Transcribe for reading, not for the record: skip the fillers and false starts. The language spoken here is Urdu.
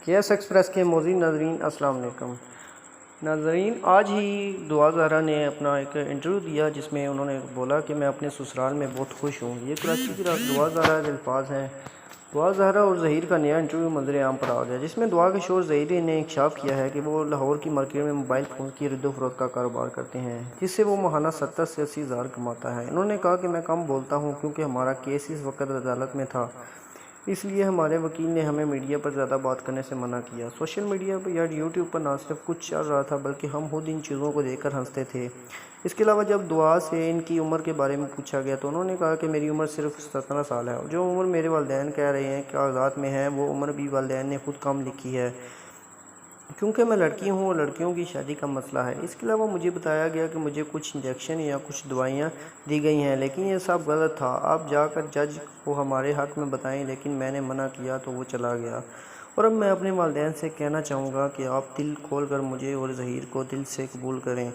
کے ایس ایکسپریس کے موزی ناظرین السلام علیکم ناظرین، آج ہی دعا زہرا نے اپنا ایک انٹرویو دیا جس میں انہوں نے بولا کہ میں اپنے سسرال میں بہت خوش ہوں۔ یہ کراچی کی دعا زہرا کے الفاظ ہیں۔ دعا زہرا اور ظہیر کا نیا انٹرویو منظر عام پر آ گیا، جس میں دعا کے شوہر ظہیر نے انکشاف کیا ہے کہ وہ لاہور کی مارکیٹ میں موبائل فون کی خرید و فروخت کا کاروبار کرتے ہیں، جس سے وہ ماہانہ 70 سے 80 ہزار کماتا ہے۔ انہوں نے کہا کہ میں کم بولتا ہوں کیونکہ ہمارا کیس اس وقت عدالت میں تھا، اس لیے ہمارے وکیل نے ہمیں میڈیا پر زیادہ بات کرنے سے منع کیا۔ سوشل میڈیا پر یا یوٹیوب پر نہ صرف کچھ چل رہا تھا بلکہ ہم خود ان چیزوں کو دیکھ کر ہنستے تھے۔ اس کے علاوہ جب دعا سے ان کی عمر کے بارے میں پوچھا گیا تو انہوں نے کہا کہ میری عمر صرف 17 سال ہے، اور جو عمر میرے والدین کہہ رہے ہیں کاغذات میں ہے وہ عمر بھی والدین نے خود کم لکھی ہے، کیونکہ میں لڑکی ہوں اور لڑکیوں کی شادی کا مسئلہ ہے۔ اس کے علاوہ مجھے بتایا گیا کہ مجھے کچھ انجیکشن یا کچھ دوائیاں دی گئی ہیں، لیکن یہ سب غلط تھا، آپ جا کر جج کو ہمارے حق میں بتائیں، لیکن میں نے منع کیا تو وہ چلا گیا۔ اور اب میں اپنے والدین سے کہنا چاہوں گا کہ آپ دل کھول کر مجھے اور ظہیر کو دل سے قبول کریں۔